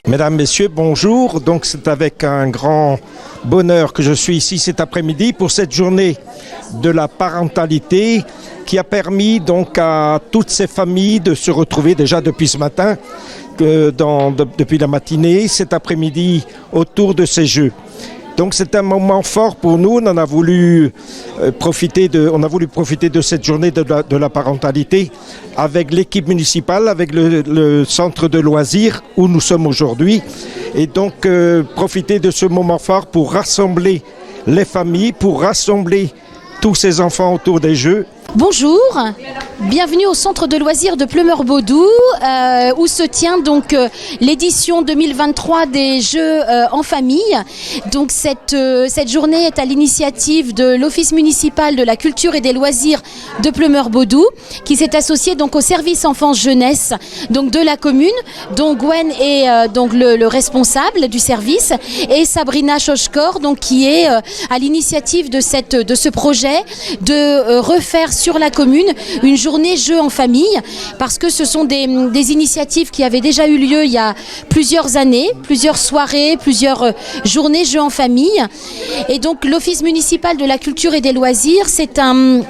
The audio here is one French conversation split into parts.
Mesdames, Messieurs, bonjour. Donc c'est avec un grand bonheur que je suis ici cet après-midi pour cette journée de la parentalité qui a permis donc à toutes ces familles de se retrouver déjà depuis ce matin, depuis la matinée, cet après-midi autour de ces jeux. Donc c'est un moment fort pour nous. On a voulu profiter de cette journée de la parentalité avec l'équipe municipale, avec le centre de loisirs où nous sommes aujourd'hui. Et donc profiter de ce moment fort pour rassembler les familles, pour rassembler tous ces enfants autour des jeux. Bonjour, bienvenue au centre de loisirs de Pleumeur-Bodou où se tient donc l'édition 2023 des Jeux en famille. Donc cette journée est à l'initiative de l'Office municipal de la culture et des loisirs de Pleumeur-Bodou qui s'est associé donc au service enfance-jeunesse donc de la commune, dont Gwen est donc le responsable du service et Sabrina Chochkor donc qui est à l'initiative de ce projet de refaire sur la commune une journée jeux en famille parce que ce sont des initiatives qui avaient déjà eu lieu il y a plusieurs années, plusieurs soirées, plusieurs journées jeux en famille. Et donc l'Office municipal de la culture et des loisirs, c'est un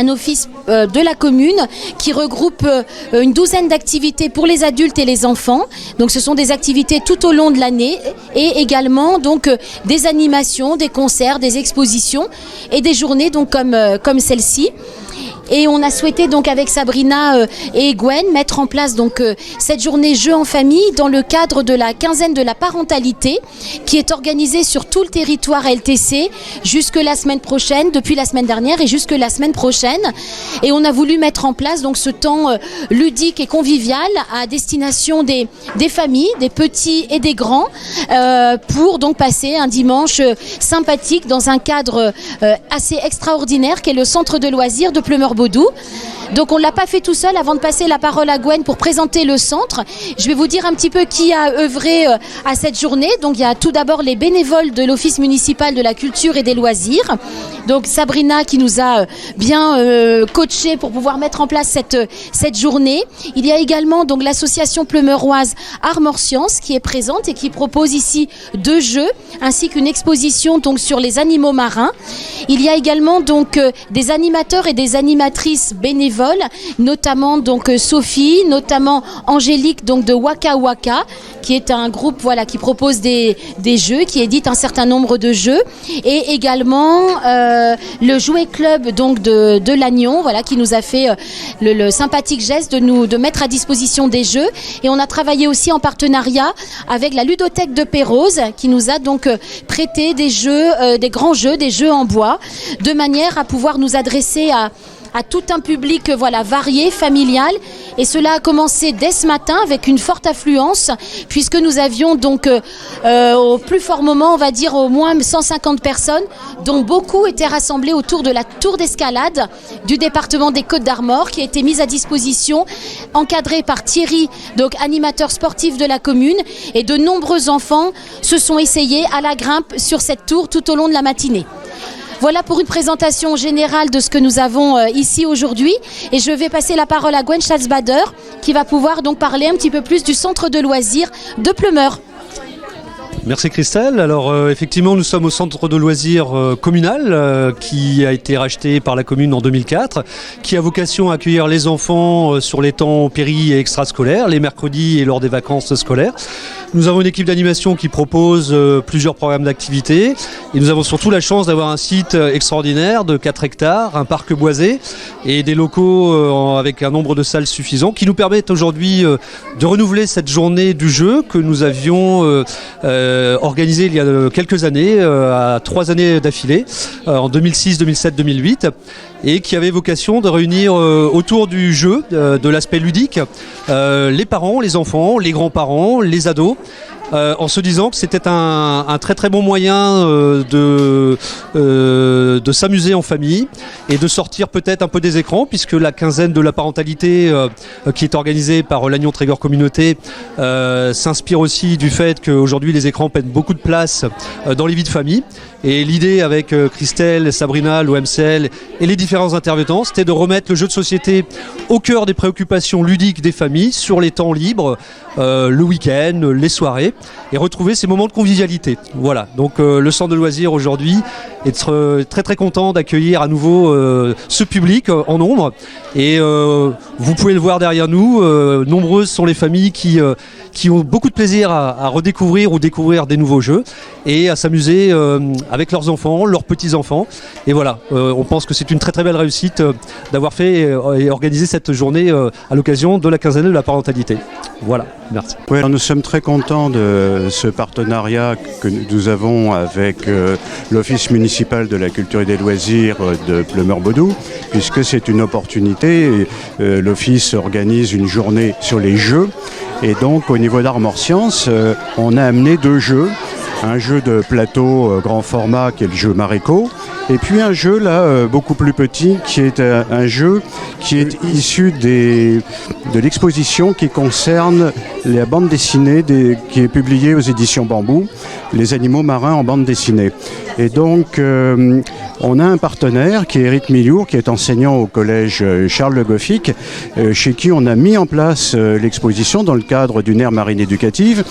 office de la commune qui regroupe une douzaine d'activités pour les adultes et les enfants. Donc ce sont des activités tout au long de l'année et également donc des animations, des concerts, des expositions et des journées donc comme celle-ci. Et on a souhaité donc avec Sabrina et Gwen mettre en place donc cette journée jeux en famille dans le cadre de la quinzaine de la parentalité qui est organisée sur tout le territoire LTC jusque la semaine prochaine, depuis la semaine dernière et jusque la semaine prochaine. Et on a voulu mettre en place donc ce temps ludique et convivial à destination des familles, des petits et des grands pour donc passer un dimanche sympathique dans un cadre assez extraordinaire qu'est le centre de loisirs de Pleumeur-Bodou. Donc on ne l'a pas fait tout seul. Avant de passer la parole à Gwen pour présenter le centre, je vais vous dire un petit peu qui a œuvré à cette journée. Donc il y a tout d'abord les bénévoles de l'Office municipal de la culture et des loisirs. Donc Sabrina qui nous a bien coaché pour pouvoir mettre en place cette journée. Il y a également donc l'association pleumeuroise Armor-Science qui est présente et qui propose ici 2 jeux ainsi qu'une exposition donc sur les animaux marins. Il y a également donc des animateurs et des animatrices bénévoles, notamment donc Sophie, notamment Angélique donc de Waka Waka, qui est un groupe voilà qui propose des jeux, qui édite un certain nombre de jeux, et également le Jouet Club donc de Lannion, voilà qui nous a fait le sympathique geste de mettre à disposition des jeux. Et on a travaillé aussi en partenariat avec la ludothèque de Pérouse qui nous a donc prêté des jeux, des grands jeux, des jeux en bois, de manière à pouvoir nous adresser à tout un public voilà varié, familial. Et cela a commencé dès ce matin avec une forte affluence puisque nous avions donc au plus fort moment, on va dire au moins 150 personnes, dont beaucoup étaient rassemblés autour de la tour d'escalade du département des Côtes-d'Armor qui a été mise à disposition, encadrée par Thierry, donc animateur sportif de la commune, et de nombreux enfants se sont essayés à la grimpe sur cette tour tout au long de la matinée. Voilà pour une présentation générale de ce que nous avons ici aujourd'hui. Et je vais passer la parole à Gwen Schatzbader qui va pouvoir donc parler un petit peu plus du centre de loisirs de Pleumeur. Merci Christelle. Alors effectivement nous sommes au centre de loisirs communal qui a été racheté par la commune en 2004, qui a vocation à accueillir les enfants sur les temps péri et extrascolaires, les mercredis et lors des vacances scolaires. Nous avons une équipe d'animation qui propose plusieurs programmes d'activité et nous avons surtout la chance d'avoir un site extraordinaire de 4 hectares, un parc boisé et des locaux avec un nombre de salles suffisant qui nous permettent aujourd'hui de renouveler cette journée du jeu que nous avions organisée il y a quelques années, à 3 années d'affilée, en 2006, 2007, 2008, et qui avait vocation de réunir autour du jeu, de l'aspect ludique, les parents, les enfants, les grands-parents, les ados, en se disant que c'était un très très bon moyen de s'amuser en famille et de sortir peut-être un peu des écrans, puisque la quinzaine de la parentalité qui est organisée par Lannion Trégor Communauté s'inspire aussi du fait qu'aujourd'hui les écrans prennent beaucoup de place dans les vies de famille Et l'idée avec Christelle, Sabrina, l'OMCL et les différents intervenants, c'était de remettre le jeu de société au cœur des préoccupations ludiques des familles, sur les temps libres, le week-end, les soirées, et retrouver ces moments de convivialité. Voilà, donc le centre de loisirs aujourd'hui est très très content d'accueillir à nouveau ce public en nombre. Et vous pouvez le voir derrière nous, nombreuses sont les familles qui ont beaucoup de plaisir à redécouvrir ou découvrir des nouveaux jeux et à s'amuser avec leurs enfants, leurs petits-enfants. Et voilà, on pense que c'est une très très belle réussite d'avoir fait et organisé cette journée à l'occasion de la quinzaine de la parentalité. Voilà, merci. Oui, alors nous sommes très contents de ce partenariat que nous avons avec l'Office municipal de la culture et des loisirs de Pleumeur-Bodou, puisque c'est une opportunité. L'Office organise une journée sur les jeux. Et donc au niveau d'Armor-Science, on a amené 2 jeux. Un jeu de plateau grand format qui est le jeu Maréco, et puis un jeu là beaucoup plus petit qui est un jeu qui est issu de l'exposition qui concerne la bande dessinée qui est publiée aux éditions Bambou, les animaux marins en bande dessinée. Et donc on a un partenaire qui est Eric Millour, qui est enseignant au collège Charles Le Goffik, chez qui on a mis en place l'exposition dans le cadre d'une aire marine éducative.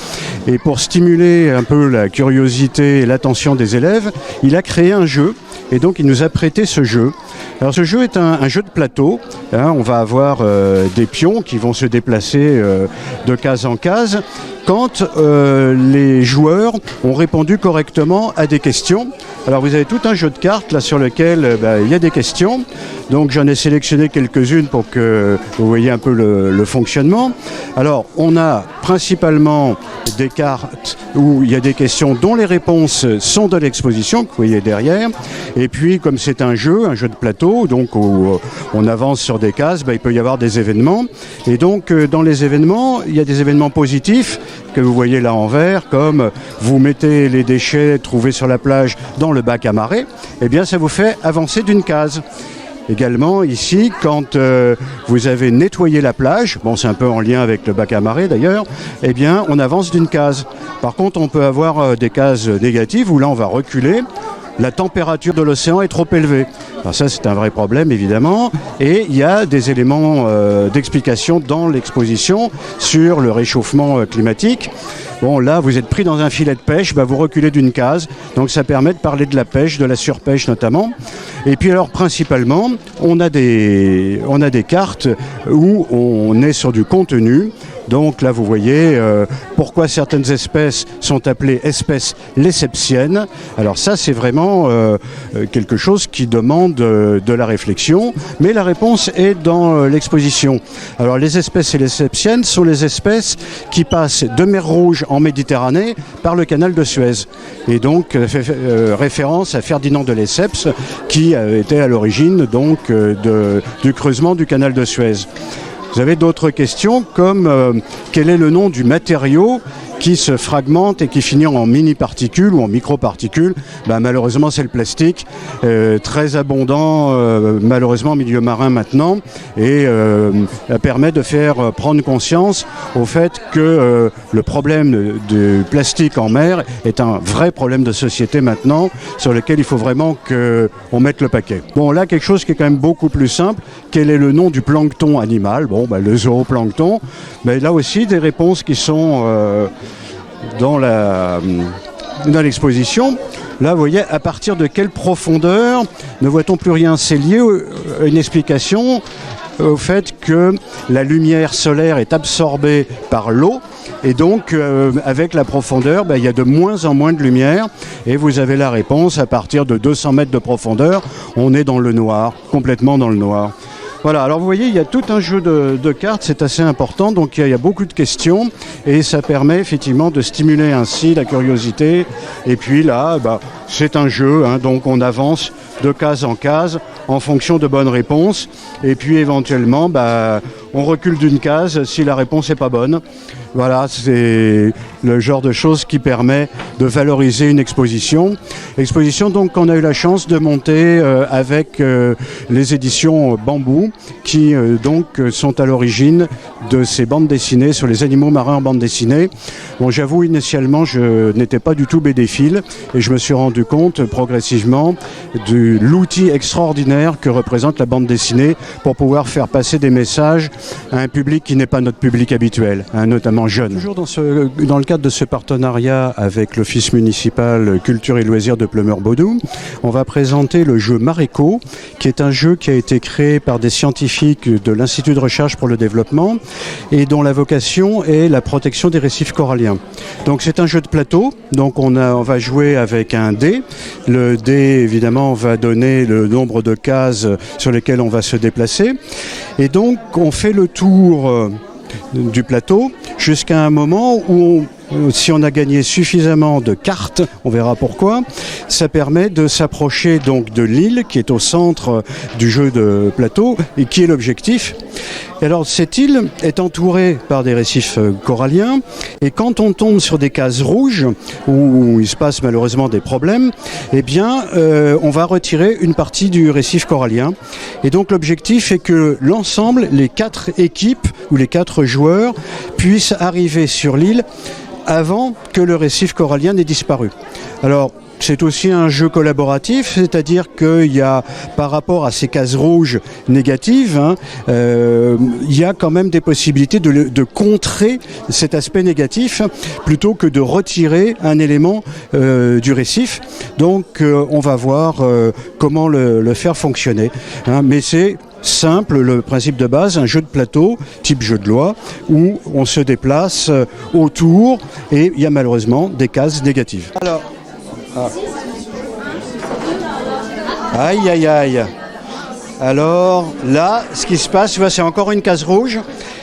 Et pour stimuler un peu la curiosité et l'attention des élèves, il a créé un jeu. Et donc il nous a prêté ce jeu. Alors ce jeu est un jeu de plateau. On va avoir des pions qui vont se déplacer de case en case quand les joueurs ont répondu correctement à des questions. Alors vous avez tout un jeu de cartes là sur lequel il y a des questions. Donc j'en ai sélectionné quelques-unes pour que vous voyez un peu le fonctionnement. Alors on a principalement des cartes où il y a des questions dont les réponses sont de l'exposition que vous voyez derrière. Et puis comme c'est un jeu de plateau, donc où on avance sur des cases, il peut y avoir des événements. Et donc dans les événements, il y a des événements positifs que vous voyez là en vert, comme vous mettez les déchets trouvés sur la plage dans le bac à marée, eh bien ça vous fait avancer d'une case. Également ici, quand vous avez nettoyé la plage, c'est un peu en lien avec le bac à marée d'ailleurs, eh bien on avance d'une case. Par contre, on peut avoir des cases négatives où là on va reculer. La température de l'océan est trop élevée. Alors ça, c'est un vrai problème, évidemment. Et il y a des éléments d'explication dans l'exposition sur le réchauffement climatique. Là, vous êtes pris dans un filet de pêche, vous reculez d'une case. Donc ça permet de parler de la pêche, de la surpêche notamment. Et puis alors, principalement, on a des cartes où on est sur du contenu. Donc là, vous voyez pourquoi certaines espèces sont appelées espèces lessepsiennes. Alors ça, c'est vraiment quelque chose qui demande de la réflexion, mais la réponse est dans l'exposition. Alors les espèces lessepsiennes sont les espèces qui passent de mer Rouge en Méditerranée par le canal de Suez. Et donc, fait référence à Ferdinand de Lesseps, qui était à l'origine donc du creusement du canal de Suez. Vous avez d'autres questions comme quel est le nom du matériau qui se fragmente et qui finit en mini-particules ou en micro-particules. Malheureusement, c'est le plastique, très abondant malheureusement en milieu marin maintenant, et permet de faire prendre conscience au fait que le problème du plastique en mer est un vrai problème de société maintenant, sur lequel il faut vraiment qu'on mette le paquet. Là, quelque chose qui est quand même beaucoup plus simple, quel est le nom du plancton animal ? Le zooplancton. Mais là aussi, des réponses qui sont dans l'exposition. Là, vous voyez, à partir de quelle profondeur ne voit-on plus rien ? C'est lié à une explication au fait que la lumière solaire est absorbée par l'eau. Et donc, avec la profondeur, il y a de moins en moins de lumière. Et vous avez la réponse, à partir de 200 mètres de profondeur, on est dans le noir, complètement dans le noir. Voilà, alors vous voyez, il y a tout un jeu de cartes, c'est assez important, donc il y a beaucoup de questions et ça permet effectivement de stimuler ainsi la curiosité. Et puis là, c'est un jeu, donc on avance de case en case en fonction de bonnes réponses. Et puis éventuellement, on recule d'une case si la réponse n'est pas bonne. Voilà, c'est le genre de choses qui permet de valoriser une exposition. Exposition donc qu'on a eu la chance de monter avec les éditions Bambou qui donc sont à l'origine de ces bandes dessinées sur les animaux marins en bande dessinée. Bon, j'avoue initialement je n'étais pas du tout BDphile et je me suis rendu compte progressivement de l'outil extraordinaire que représente la bande dessinée pour pouvoir faire passer des messages à un public qui n'est pas notre public habituel, hein, notamment jeune. Toujours dans le cadre de ce partenariat avec l'Office municipal culture et loisirs de Pleumeur-Bodou, on va présenter le jeu Maréco, qui est un jeu qui a été créé par des scientifiques de l'Institut de recherche pour le développement et dont la vocation est la protection des récifs coralliens. Donc c'est un jeu de plateau, donc on va jouer avec un dé. Le dé évidemment va donner le nombre de cases sur lesquelles on va se déplacer et donc on fait le tour du plateau jusqu'à un moment où si on a gagné suffisamment de cartes, on verra pourquoi, ça permet de s'approcher donc de l'île qui est au centre du jeu de plateau et qui est l'objectif. Et alors cette île est entourée par des récifs coralliens et quand on tombe sur des cases rouges où il se passe malheureusement des problèmes, eh bien on va retirer une partie du récif corallien. Et donc l'objectif est que l'ensemble, les 4 équipes ou les 4 joueurs puissent arriver sur l'île avant que le récif corallien n'ait disparu. Alors, c'est aussi un jeu collaboratif, c'est-à-dire qu'il y a, par rapport à ces cases rouges négatives, il y a quand même des possibilités de contrer cet aspect négatif plutôt que de retirer un élément du récif. Donc, on va voir comment le faire fonctionner. Hein, mais c'est simple, le principe de base, un jeu de plateau, type jeu de loi, où on se déplace autour et il y a malheureusement des cases négatives. Alors, aïe aïe aïe. Alors là, ce qui se passe, c'est encore une case rouge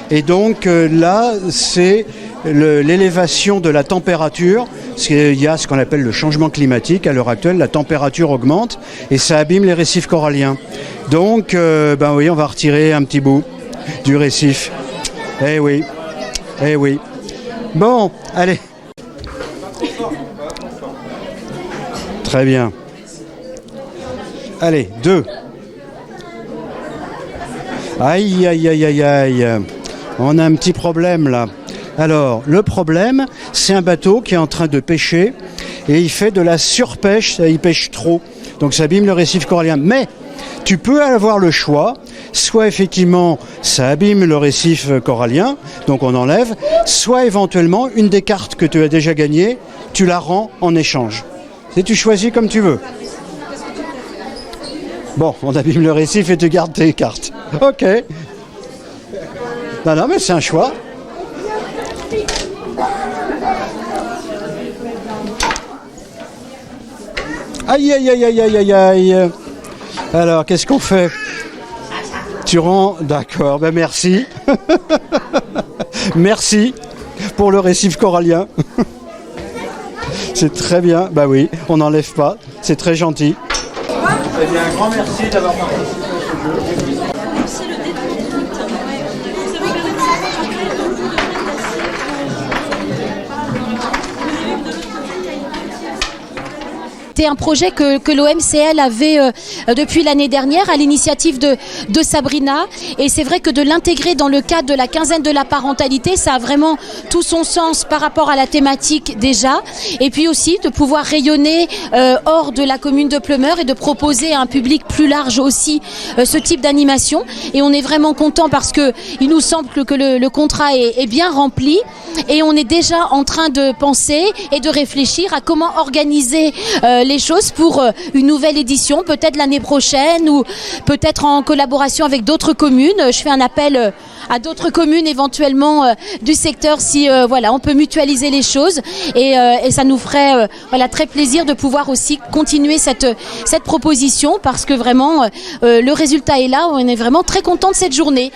et donc là, c'est l'élévation de la température. Il y a ce qu'on appelle le changement climatique. À l'heure actuelle, la température augmente et ça abîme les récifs coralliens. Donc, oui, on va retirer un petit bout du récif. Eh oui, eh oui. Bon, allez. Très bien. Allez, 2. Aïe, aïe, aïe, aïe, aïe. On a un petit problème là. Alors, le problème, c'est un bateau qui est en train de pêcher et il fait de la surpêche, il pêche trop. Donc ça abîme le récif corallien. Mais tu peux avoir le choix, soit effectivement ça abîme le récif corallien, donc on enlève, soit éventuellement une des cartes que tu as déjà gagnées, tu la rends en échange. Et tu choisis comme tu veux. Bon, on abîme le récif et tu gardes tes cartes. Ok. Non, mais c'est un choix. Aïe, aïe, aïe, aïe, aïe, aïe, aïe. Alors, qu'est-ce qu'on fait? Tu rends... D'accord, merci. Merci pour le récif corallien. C'est très bien. Bah oui, on n'enlève pas. C'est très gentil. Eh bien, un grand merci d'avoir participé à ce jeu. C'était un projet que l'OMCL avait depuis l'année dernière à l'initiative de Sabrina et c'est vrai que de l'intégrer dans le cadre de la quinzaine de la parentalité, ça a vraiment tout son sens par rapport à la thématique déjà et puis aussi de pouvoir rayonner hors de la commune de Pleumeur et de proposer à un public plus large aussi ce type d'animation et on est vraiment content parce que il nous semble que le contrat est bien rempli et on est déjà en train de penser et de réfléchir à comment organiser les choses pour une nouvelle édition, peut-être l'année prochaine ou peut-être en collaboration avec d'autres communes. Je fais un appel à d'autres communes éventuellement du secteur si voilà, on peut mutualiser les choses et ça nous ferait voilà, très plaisir de pouvoir aussi continuer cette proposition parce que vraiment le résultat est là, on est vraiment très content de cette journée.